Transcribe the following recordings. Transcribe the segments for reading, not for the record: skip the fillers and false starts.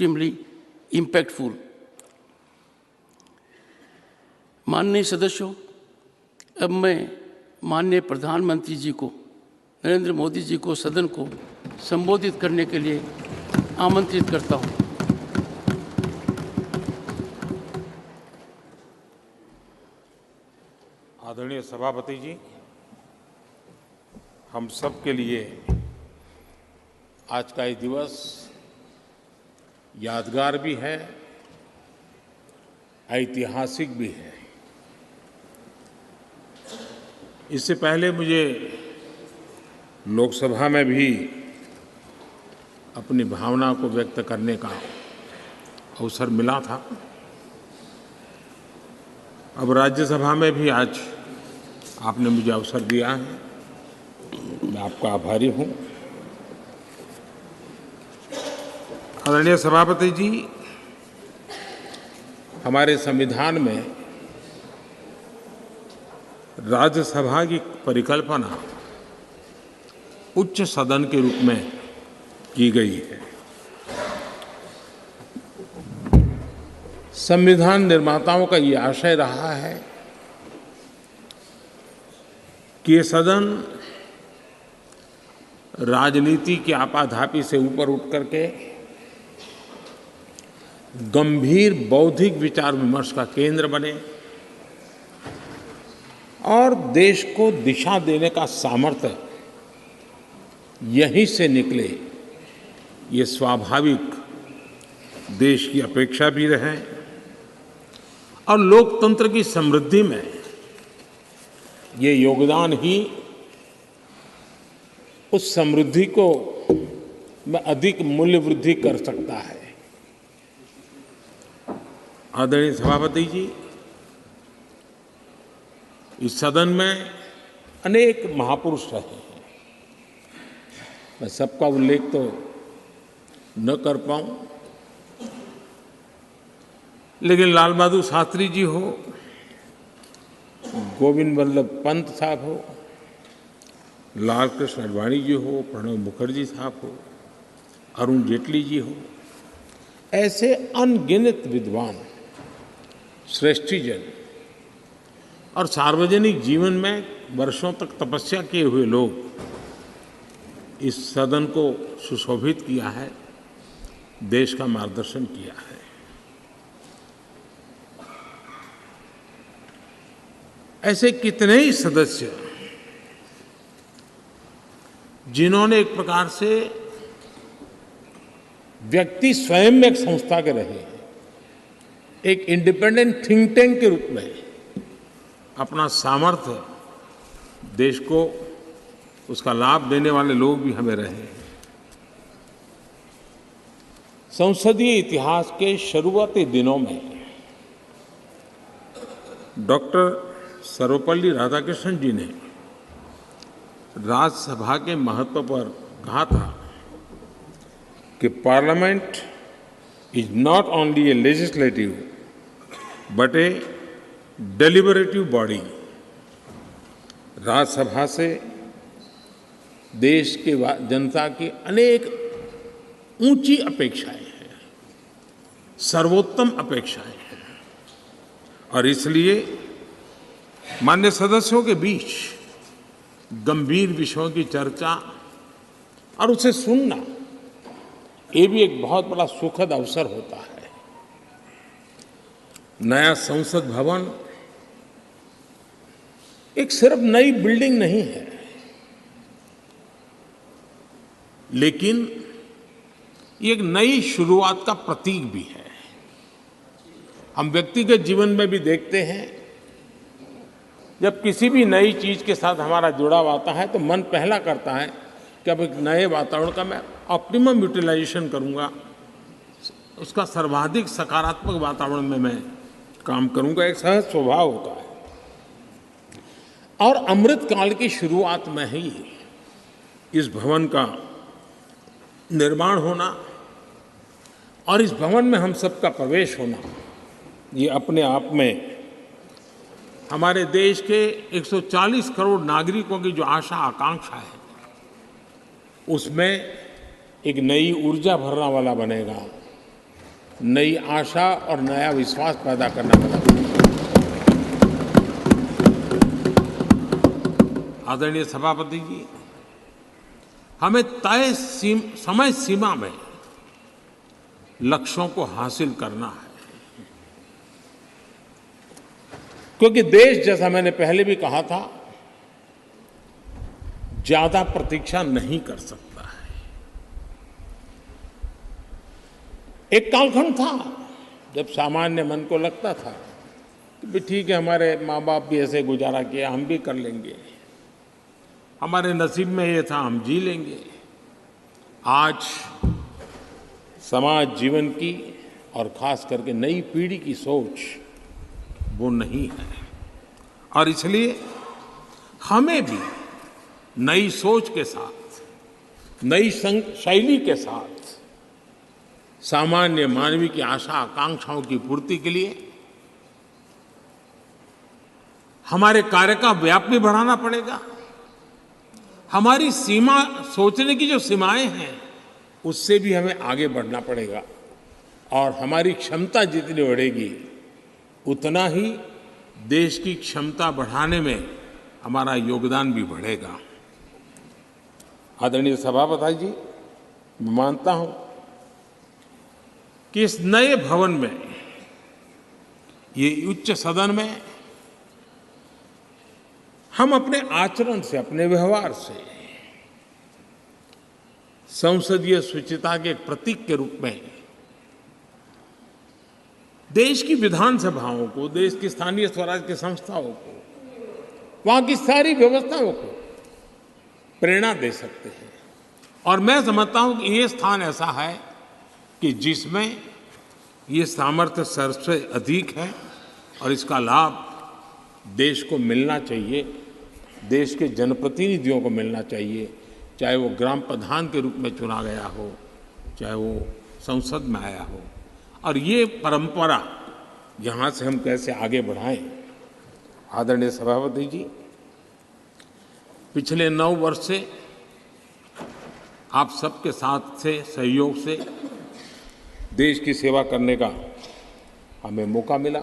extremely impactful. माननीय सदस्यों, अब मैं माननीय प्रधानमंत्री जी को, नरेंद्र मोदी जी को सदन को संबोधित करने के लिए आमंत्रित करता हूं। आदरणीय सभापति जी, हम सब के लिए आज का ये दिवस यादगार भी है, ऐतिहासिक भी है। इससे पहले मुझे लोकसभा में भी अपनी भावना को व्यक्त करने का अवसर मिला था। अब राज्यसभा में भी आज आपने मुझे अवसर दिया है, मैं आपका आभारी हूँ। आदरणीय सभापति जी, हमारे संविधान में राज्यसभा की परिकल्पना उच्च सदन के रूप में की गई है। संविधान निर्माताओं का ये आशय रहा है कि ये सदन राजनीति की आपाधापी से ऊपर उठ करके गंभीर बौद्धिक विचार विमर्श का केंद्र बने और देश को दिशा देने का सामर्थ्य यहीं से निकले, ये स्वाभाविक देश की अपेक्षा भी रहे और लोकतंत्र की समृद्धि में ये योगदान ही उस समृद्धि को में अधिक मूल्य वृद्धि कर सकता है। आदरणीय सभापति जी, इस सदन में अनेक महापुरुष रहे हैं। मैं सबका उल्लेख तो न कर पाऊं, लेकिन लाल बहादुर शास्त्री जी हो, गोविंद वल्लभ पंत साहब हो, लाल कृष्ण आडवाणी जी हो, प्रणब मुखर्जी साहब हो, अरुण जेटली जी हो, ऐसे अनगिनत विद्वान, श्रेष्ठीजन और सार्वजनिक जीवन में वर्षों तक तपस्या किए हुए लोग इस सदन को सुशोभित किया है, देश का मार्गदर्शन किया है। ऐसे कितने ही सदस्य जिन्होंने एक प्रकार से व्यक्ति स्वयं में एक संस्था के रहे हैं, एक इंडिपेंडेंट थिंक टैंक के रूप में अपना सामर्थ्य देश को उसका लाभ देने वाले लोग भी हमें रहे हैं। संसदीय इतिहास के शुरुआती दिनों में डॉक्टर सर्वपल्ली राधाकृष्णन जी ने राज्यसभा के महत्व पर कहा था कि parliament is not only A legislative but A deliberative body. Rajya Sabha से देश के जनता की अनेक ऊंची अपेक्षाएं हैं, सर्वोत्तम अपेक्षाएं हैं और इसलिए मान्य सदस्यों के बीच गंभीर विषयों की चर्चा और उसे सुनना, ये भी एक बहुत बड़ा सुखद अवसर होता है। नया संसद भवन एक सिर्फ नई बिल्डिंग नहीं है, लेकिन ये एक नई शुरुआत का प्रतीक भी है। हम व्यक्तिगत जीवन में भी देखते हैं, जब किसी भी नई चीज के साथ हमारा जुड़ाव आता है तो मन पहला करता है कि अब एक नए वातावरण का मैं ऑप्टिमम यूटिलाइजेशन करूंगा, उसका सर्वाधिक सकारात्मक वातावरण में मैं काम करूंगा, एक सहज स्वभाव होता है। और अमृत काल की शुरुआत में ही इस भवन का निर्माण होना और इस भवन में हम सबका प्रवेश होना, ये अपने आप में हमारे देश के 140 करोड़ नागरिकों की जो आशा आकांक्षा है, उसमें एक नई ऊर्जा भरने वाला बनेगा नई आशा और नया विश्वास पैदा करने वाला है। आदरणीय सभापति जी, हमें तय समय सीमा में लक्ष्यों को हासिल करना है, क्योंकि देश, जैसा मैंने पहले भी कहा था, ज्यादा प्रतीक्षा नहीं कर सकता है। एक कालखंड था जब सामान्य मन को लगता था कि भी ठीक है, हमारे माँ बाप भी ऐसे गुजारा किया, हम भी कर लेंगे, हमारे नसीब में ये था, हम जी लेंगे। आज समाज जीवन की और खास करके नई पीढ़ी की सोच वो नहीं है, और इसलिए हमें भी नई सोच के साथ, नई शैली के साथ सामान्य मानवीय की आशा आकांक्षाओं की पूर्ति के लिए हमारे कार्य का व्याप भी बढ़ाना पड़ेगा। हमारी सीमा, सोचने की जो सीमाएं हैं, उससे भी हमें आगे बढ़ना पड़ेगा, और हमारी क्षमता जितनी बढ़ेगी उतना ही देश की क्षमता बढ़ाने में हमारा योगदान भी बढ़ेगा। आदरणीय सभापति जी, मैं मानता हूं कि इस नए भवन में, ये उच्च सदन में, हम अपने आचरण से, अपने व्यवहार से संसदीय शुचिता के एक प्रतीक के रूप में देश की विधानसभाओं को, देश की स्थानीय स्वराज की संस्थाओं को, वहां की सारी व्यवस्थाओं को प्रेरणा दे सकते हैं। और मैं समझता हूं कि ये स्थान ऐसा है कि जिसमें ये सामर्थ्य सबसे अधिक है, और इसका लाभ देश को मिलना चाहिए, देश के जनप्रतिनिधियों को मिलना चाहिए, चाहे वो ग्राम प्रधान के रूप में चुना गया हो, चाहे वो संसद में आया हो। और ये परंपरा यहाँ से हम कैसे आगे बढ़ाएं। आदरणीय सभापति जी, पिछले 9 वर्ष से आप सबके साथ से, सहयोग से देश की सेवा करने का हमें मौका मिला।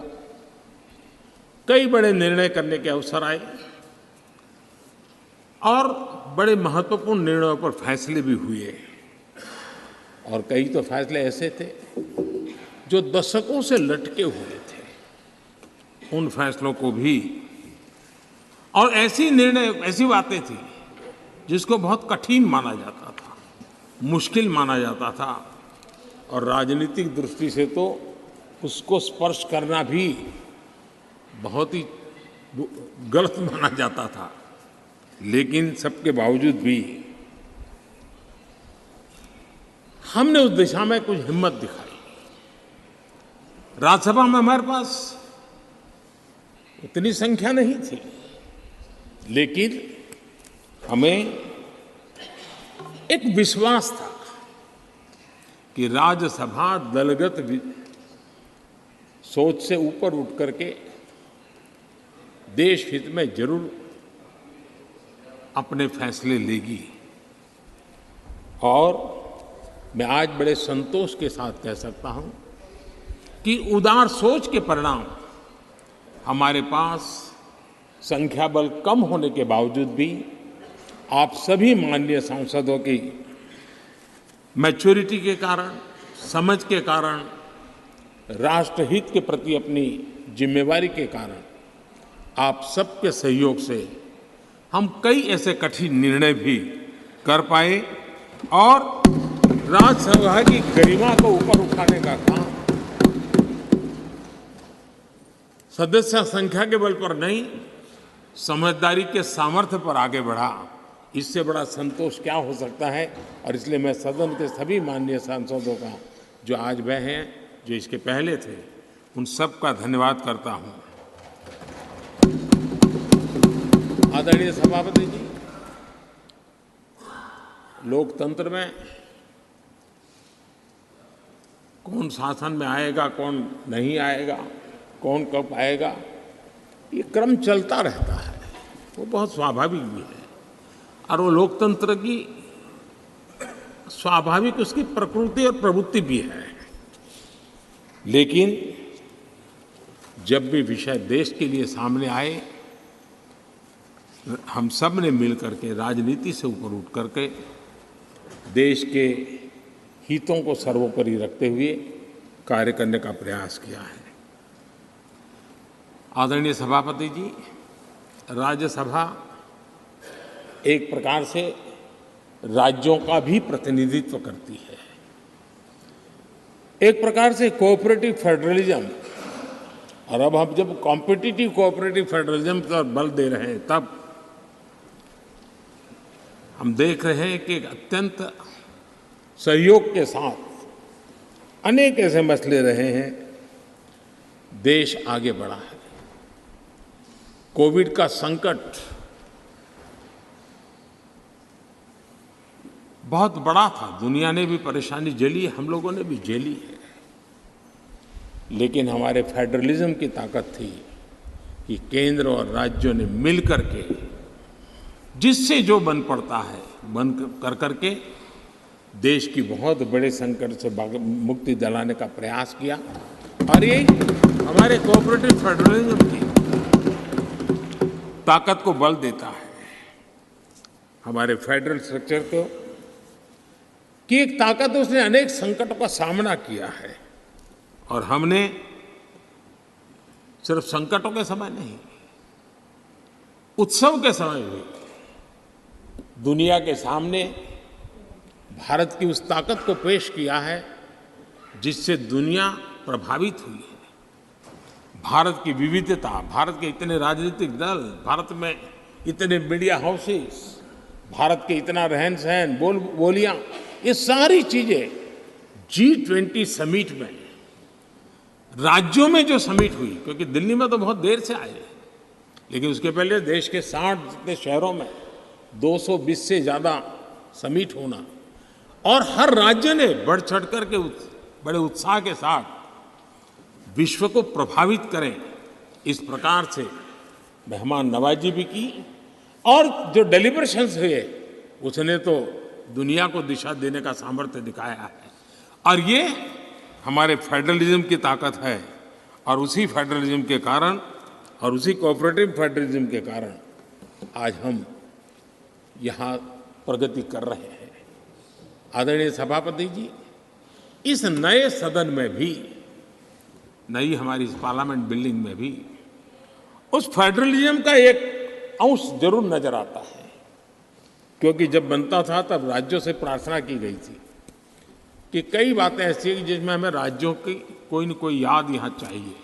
कई बड़े निर्णय करने के अवसर आए, और बड़े महत्वपूर्ण निर्णयों पर फैसले भी हुए, और कई तो फैसले ऐसे थे जो दशकों से लटके हुए थे। उन फैसलों को भी, और ऐसी बातें थी जिसको बहुत कठिन माना जाता था, मुश्किल माना जाता था, और राजनीतिक दृष्टि से तो उसको स्पर्श करना भी बहुत ही गलत माना जाता था। लेकिन सबके बावजूद भी हमने उस दिशा में कुछ हिम्मत दिखाई। राज्यसभा में हमारे पास उतनी संख्या नहीं थी, लेकिन हमें एक विश्वास था कि राज्यसभा दलगत सोच से ऊपर उठ करके देश हित में जरूर अपने फैसले लेगी। और मैं आज बड़े संतोष के साथ कह सकता हूं कि उदार सोच के परिणाम हमारे पास संख्या बल कम होने के बावजूद भी आप सभी माननीय सांसदों की मैच्योरिटी के कारण, समझ के कारण, राष्ट्रहित के प्रति अपनी जिम्मेवारी के कारण, आप सबके सहयोग से हम कई ऐसे कठिन निर्णय भी कर पाए, और राज्यसभा की गरिमा को ऊपर उठाने का काम सदस्य संख्या के बल पर नहीं, समझदारी के सामर्थ्य पर आगे बढ़ा। इससे बड़ा संतोष क्या हो सकता है। और इसलिए मैं सदन के सभी माननीय सांसदों का, जो आज वह हैं, जो इसके पहले थे, उन सब का धन्यवाद करता हूं। आदरणीय सभापति जी, लोकतंत्र में कौन शासन में आएगा, कौन नहीं आएगा, कौन कब आएगा, ये क्रम चलता रहता है, वो बहुत स्वाभाविक भी है, और वो लोकतंत्र की स्वाभाविक उसकी प्रकृति और प्रवृत्ति भी है। लेकिन जब भी विषय देश के लिए सामने आए, हम सब ने मिल करके राजनीति से ऊपर उठ करके देश के हितों को सर्वोपरि रखते हुए कार्य करने का प्रयास किया है। आदरणीय सभापति जी, राज्यसभा एक प्रकार से राज्यों का भी प्रतिनिधित्व करती है। एक प्रकार से कोऑपरेटिव फेडरलिज्म, और अब हम जब कॉम्पिटिटिव कोऑपरेटिव फेडरलिज्म पर बल दे रहे हैं, तब हम देख रहे हैं कि अत्यंत सहयोग के साथ अनेक ऐसे मसले रहे हैं, देश आगे बढ़ा है। कोविड का संकट बहुत बड़ा था, दुनिया ने भी परेशानी झेली, हम लोगों ने भी झेली है, लेकिन हमारे फेडरलिज्म की ताकत थी कि केंद्र और राज्यों ने मिल करके जिससे जो बन पड़ता है बन कर करके देश की बहुत बड़े संकट से मुक्ति दिलाने का प्रयास किया। और ये हमारे कोऑपरेटिव फेडरलिज्म की ताकत को बल देता है, हमारे फेडरल स्ट्रक्चर को की एक ताकत, उसने अनेक संकटों का सामना किया है। और हमने सिर्फ संकटों के समय नहीं, उत्सव के समय भी दुनिया के सामने भारत की उस ताकत को पेश किया है जिससे दुनिया प्रभावित हुई है। भारत की विविधता, भारत के इतने राजनीतिक दल, भारत में इतने मीडिया हाउसेस, भारत के इतना रहन सहन, बोलियां, ये सारी चीजें G20 समिट में, राज्यों में जो समिट हुई, क्योंकि दिल्ली में तो बहुत देर से आए, लेकिन उसके पहले देश के 60 जितने शहरों में 220 से ज़्यादा समिट होना, और हर राज्य ने बढ़ चढ़ कर के बड़े उत्साह के साथ विश्व को प्रभावित करें, इस प्रकार से मेहमान नवाजी भी की। और जो डेलिब्रेशंस हुए, उसने तो दुनिया को दिशा देने का सामर्थ्य दिखाया है। और ये हमारे फेडरलिज्म की ताकत है, और उसी फेडरलिज्म के कारण और उसी कोऑपरेटिव फेडरलिज्म के कारण आज हम यहाँ प्रगति कर रहे हैं। आदरणीय सभापति जी, इस नए सदन में भी, नई हमारी इस पार्लियामेंट बिल्डिंग में भी उस फेडरलिज्म का एक अंश जरूर नजर आता है, क्योंकि जब बनता था तब राज्यों से प्रार्थना की गई थी कि कई बातें ऐसी हैं जिसमें हमें राज्यों की कोई न कोई याद यहाँ चाहिए,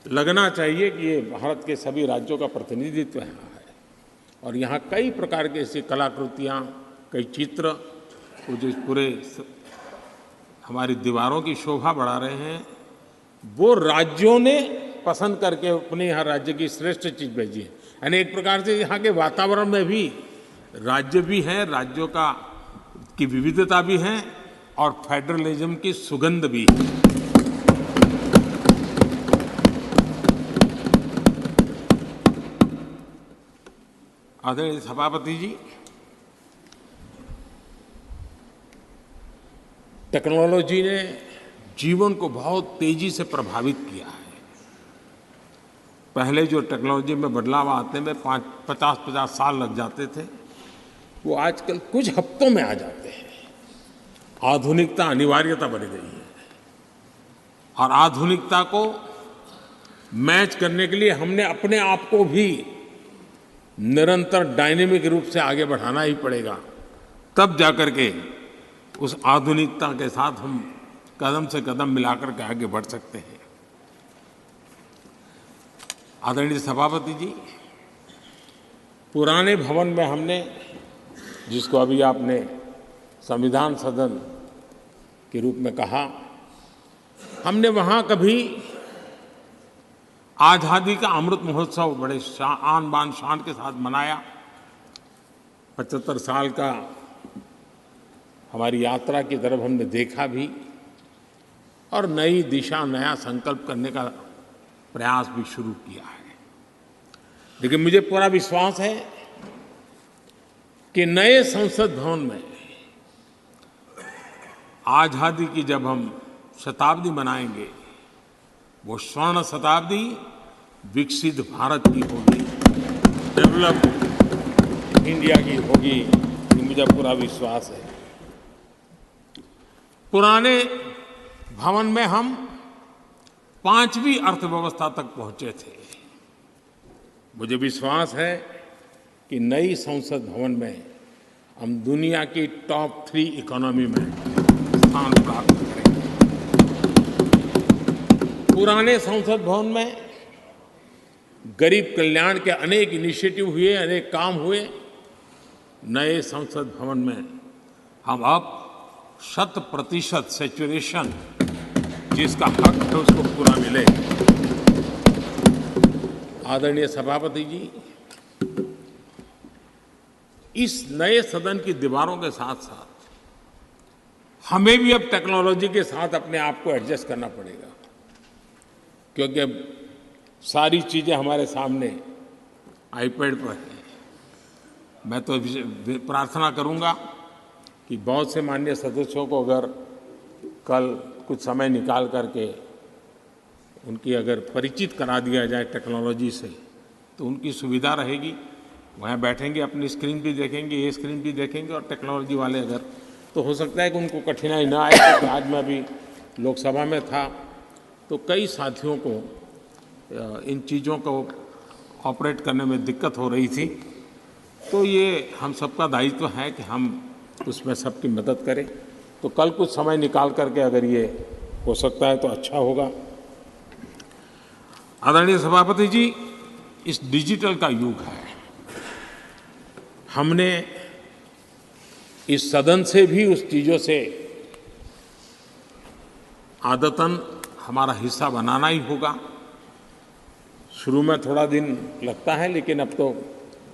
लगना चाहिए कि ये भारत के सभी राज्यों का प्रतिनिधित्व यहाँ है। और यहाँ कई प्रकार की ऐसी कलाकृतियाँ, कई चित्र, वो जो पूरे हमारी दीवारों की शोभा बढ़ा रहे हैं, वो राज्यों ने पसंद करके अपने यहाँ राज्य की श्रेष्ठ चीज़ भेजी है। यानी एक प्रकार से यहाँ के वातावरण में भी राज्य भी है, राज्यों का की विविधता भी है, और फेडरलिज्म की सुगंध भी है। आदरणीय सभापति जी, टेक्नोलॉजी ने जीवन को बहुत तेजी से प्रभावित किया है। पहले जो टेक्नोलॉजी में बदलाव आते में 50-50 साल लग जाते थे, वो आजकल कुछ हफ्तों में आ जाते हैं। आधुनिकता अनिवार्यता बन गई है, और आधुनिकता को मैच करने के लिए हमने अपने आप को भी निरंतर डायनेमिक रूप से आगे बढ़ाना ही पड़ेगा, तब जाकर के उस आधुनिकता के साथ हम कदम से कदम मिलाकर के आगे बढ़ सकते हैं। आदरणीय सभापति जी, पुराने भवन में हमने, जिसको अभी आपने संविधान सदन के रूप में कहा, हमने वहाँ कभी आज़ादी का अमृत महोत्सव बड़े आन बान शान के साथ मनाया। 75 साल का हमारी यात्रा की तरफ हमने देखा भी, और नई दिशा, नया संकल्प करने का प्रयास भी शुरू किया है। लेकिन मुझे पूरा विश्वास है कि नए संसद भवन में आज़ादी की जब हम शताब्दी मनाएंगे, वो स्वर्ण शताब्दी विकसित भारत की होगी, डेवलप्ड इंडिया की होगी, ये मुझे पूरा विश्वास है। पुराने भवन में हम 5वीं अर्थव्यवस्था तक पहुंचे थे। मुझे विश्वास है कि नई संसद भवन में हम दुनिया की टॉप 3 इकोनॉमी में स्थान प्राप्त करेंगे। पुराने संसद भवन में गरीब कल्याण के अनेक इनिशिएटिव हुए, अनेक काम हुए। नए संसद भवन में हम अब 100% सैचुरेशन जिसका हक है उसको पूरा मिले। आदरणीय सभापति जी, इस नए सदन की दीवारों के साथ-साथ हमें भी अब टेक्नोलॉजी के साथ अपने आप को एडजस्ट करना पड़ेगा, क्योंकि अब सारी चीज़ें हमारे सामने आईपैड पर हैं। मैं तो प्रार्थना करूंगा कि बहुत से माननीय सदस्यों को अगर कल कुछ समय निकाल करके उनकी अगर परिचित करा दिया जाए टेक्नोलॉजी से, तो उनकी सुविधा रहेगी। वहाँ बैठेंगे, अपनी स्क्रीन भी देखेंगे, ये स्क्रीन भी देखेंगे, और टेक्नोलॉजी वाले अगर, तो हो सकता है कि उनको कठिनाई ना आए। तो आज मैं अभी लोकसभा में था तो कई साथियों को इन चीज़ों को ऑपरेट करने में दिक्कत हो रही थी। तो ये हम सबका दायित्व है कि हम उसमें सबकी मदद करें। तो कल कुछ समय निकाल करके अगर ये हो सकता है तो अच्छा होगा। आदरणीय सभापति जी, इस डिजिटल का युग है। हमने इस सदन से भी उस चीज़ों से आदतन हमारा हिस्सा बनाना ही होगा। शुरू में थोड़ा दिन लगता है, लेकिन अब तो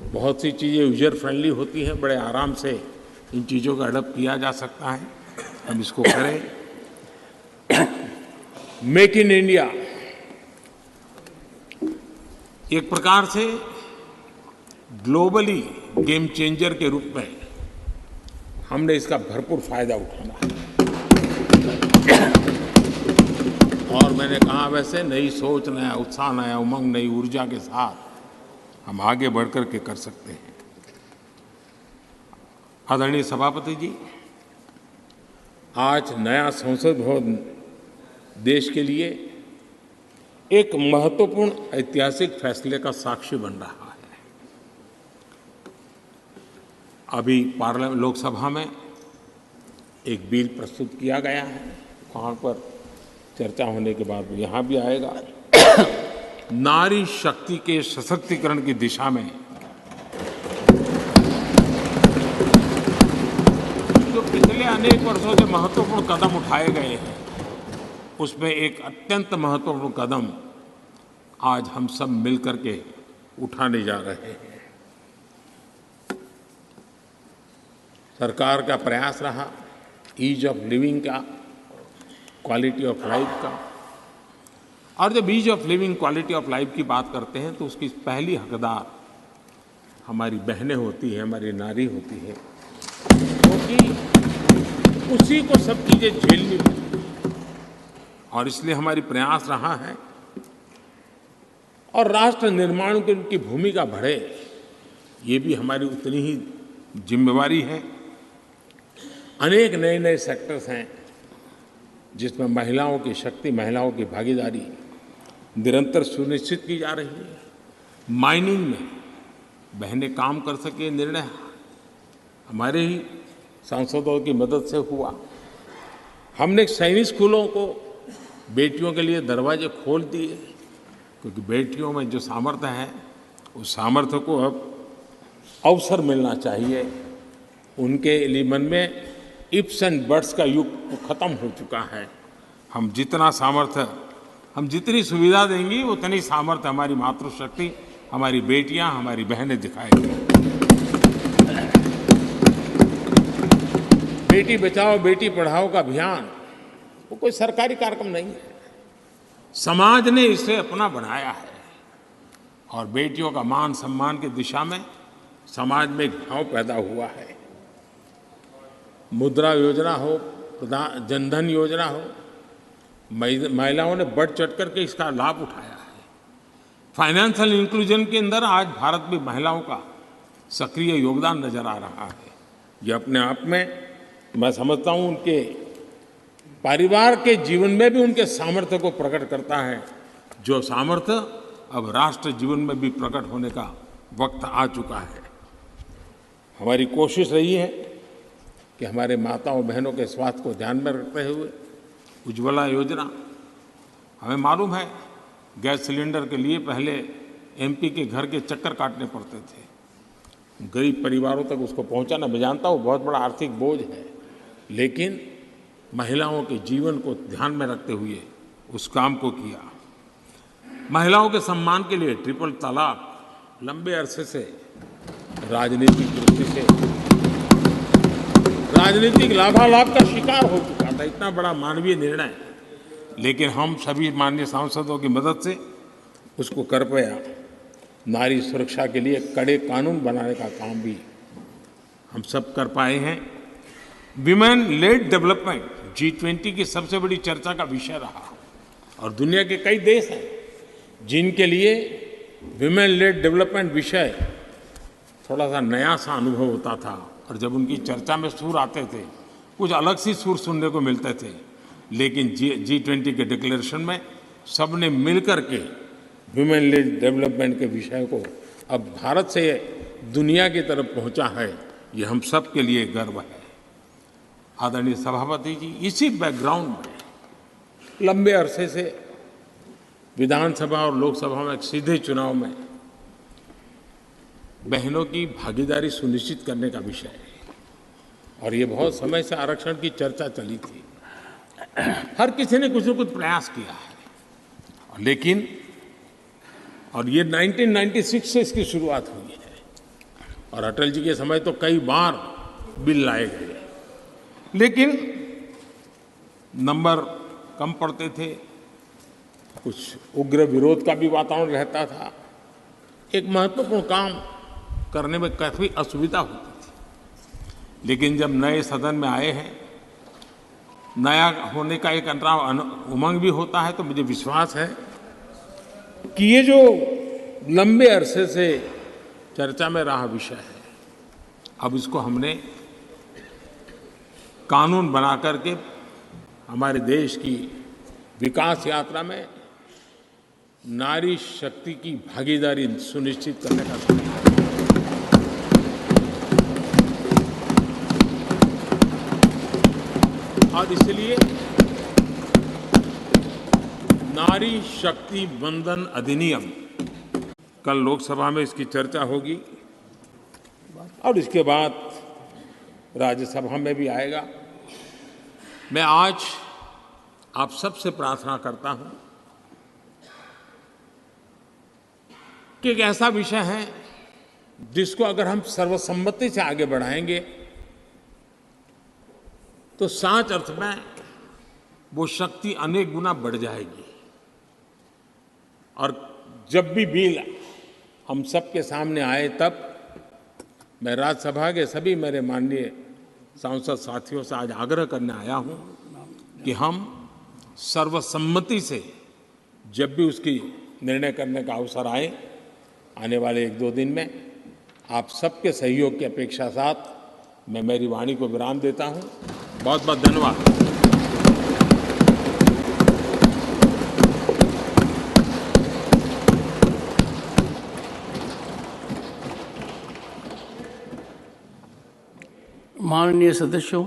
बहुत सी चीज़ें यूजर फ्रेंडली होती हैं, बड़े आराम से इन चीज़ों का अडॉप्ट किया जा सकता है। हम इसको करें। मेक इन इंडिया एक प्रकार से ग्लोबली गेम चेंजर के रूप में हमने इसका भरपूर फायदा उठाना है। और मैंने कहा, वैसे नई सोच, नया उत्साह, नया उमंग, नई ऊर्जा के साथ हम आगे बढ़कर के कर सकते हैं। आदरणीय सभापति जी, आज नया संसद भवन देश के लिए एक महत्वपूर्ण ऐतिहासिक फैसले का साक्षी बन रहा है। अभी पार्लियामेंट लोकसभा में एक बिल प्रस्तुत किया गया है, वहाँ पर चर्चा होने के बाद यहाँ भी आएगा। नारी शक्ति के सशक्तिकरण की दिशा में जो पिछले अनेक वर्षों से महत्वपूर्ण कदम उठाए गए हैं, उसमें एक अत्यंत महत्वपूर्ण कदम आज हम सब मिलकर के उठाने जा रहे हैं। सरकार का प्रयास रहा ईज ऑफ लिविंग का, क्वालिटी ऑफ लाइफ का। और जब ease of living, quality of life की बात करते हैं तो उसकी पहली हकदार हमारी बहनें होती हैं, हमारी नारी होती है, क्योंकि उसी को सब चीज़ें झेलनी होती हैं। और इसलिए हमारी प्रयास रहा है, और राष्ट्र निर्माण की उनकी भूमिका बढ़े, ये भी हमारी उतनी ही जिम्मेवारी है। अनेक नए नए सेक्टर्स हैं जिसमें महिलाओं की शक्ति, महिलाओं की भागीदारी निरंतर सुनिश्चित की जा रही है। माइनिंग में बहनें काम कर सके, निर्णय हमारे ही सांसदों की मदद से हुआ। हमने सैनिक स्कूलों को बेटियों के लिए दरवाजे खोल दिए, क्योंकि बेटियों में जो सामर्थ्य है, उस सामर्थ्य को अब अवसर मिलना चाहिए। उनके लिए मन में इफ्स एंड बट्स का युग खत्म हो चुका है। हम जितना सामर्थ्य, हम जितनी सुविधा देंगी, उतनी सामर्थ्य हमारी मातृशक्ति, हमारी बेटियां, हमारी बहनें दिखाएंगी। बेटी बचाओ बेटी पढ़ाओ का अभियान वो कोई सरकारी कार्यक्रम नहीं है, समाज ने इसे अपना बनाया है। और बेटियों का मान सम्मान की दिशा में समाज में एक भाव पैदा हुआ है। मुद्रा योजना हो, जनधन योजना हो, महिलाओं ने बढ़ चढ़ करके इसका लाभ उठाया है। फाइनेंशियल इंक्लूजन के अंदर आज भारत में महिलाओं का सक्रिय योगदान नजर आ रहा है। ये अपने आप में मैं समझता हूँ उनके परिवार के जीवन में भी उनके सामर्थ्य को प्रकट करता है, जो सामर्थ्य अब राष्ट्र जीवन में भी प्रकट होने का वक्त आ चुका है। हमारी कोशिश रही है कि हमारे माताओं बहनों के स्वास्थ्य को ध्यान में रखते हुए उज्ज्वला योजना, हमें मालूम है गैस सिलेंडर के लिए पहले एमपी के घर के चक्कर काटने पड़ते थे, गरीब परिवारों तक उसको पहुंचाना, मैं जानता हूँ बहुत बड़ा आर्थिक बोझ है, लेकिन महिलाओं के जीवन को ध्यान में रखते हुए उस काम को किया। महिलाओं के सम्मान के लिए ट्रिपल तलाक लंबे अरसे से राजनीतिक दृष्टि से राजनीतिक लाभालाभ का शिकार हो चुका था, इतना बड़ा मानवीय निर्णय, लेकिन हम सभी माननीय सांसदों की मदद से उसको कर पाया। नारी सुरक्षा के लिए कड़े कानून बनाने का काम भी हम सब कर पाए हैं। विमेन लेड डेवलपमेंट G20 की सबसे बड़ी चर्चा का विषय रहा, और दुनिया के कई देश हैं जिनके लिए विमेन लेड डेवलपमेंट विषय थोड़ा सा नया सा अनुभव होता था, और जब उनकी चर्चा में सुर आते थे कुछ अलग सी सुर सुनने को मिलते थे, लेकिन G20 के डिक्लेरेशन में सबने मिलकर के विमेन लेड डेवलपमेंट के विषय को अब भारत से दुनिया की तरफ पहुंचा है, ये हम सब के लिए गर्व है। आदरणीय सभापति जी, इसी बैकग्राउंड में लंबे अरसे से विधानसभा और लोकसभा में सीधे चुनाव में बहनों की भागीदारी सुनिश्चित करने का विषय है, और ये बहुत समय से आरक्षण की चर्चा चली थी। हर किसी ने कुछ न कुछ प्रयास किया है, लेकिन और ये 1996 से इसकी शुरुआत हुई है, और अटल जी के समय तो कई बार बिल लाए गए, लेकिन नंबर कम पड़ते थे, कुछ उग्र विरोध का भी वातावरण रहता था, एक महत्वपूर्ण काम करने में काफ़ी असुविधा होती थी। लेकिन जब नए सदन में आए हैं, नया होने का एक उमंग भी होता है, तो मुझे विश्वास है कि ये जो लंबे अरसे से चर्चा में रहा विषय है, अब इसको हमने कानून बना करके हमारे देश की विकास यात्रा में नारी शक्ति की भागीदारी सुनिश्चित करने का समय है। और इसलिए नारी शक्ति वंदन अधिनियम, कल लोकसभा में इसकी चर्चा होगी और इसके बाद राज्यसभा में भी आएगा। मैं आज आप सबसे प्रार्थना करता हूं कि एक ऐसा विषय है जिसको अगर हम सर्वसम्मति से आगे बढ़ाएंगे तो सच अर्थ में वो शक्ति अनेक गुना बढ़ जाएगी। और जब भी बिल हम सबके सामने आए, तब मैं राज्यसभा के सभी मेरे माननीय सांसद साथियों से आज आग्रह करने आया हूं कि हम सर्वसम्मति से जब भी उसकी निर्णय करने का अवसर आए, आने वाले 1-2 दिन में आप सबके सहयोग की अपेक्षा साथ मैं मेरी वाणी को विराम देता हूं। बहुत बहुत धन्यवाद। माननीय सदस्यों,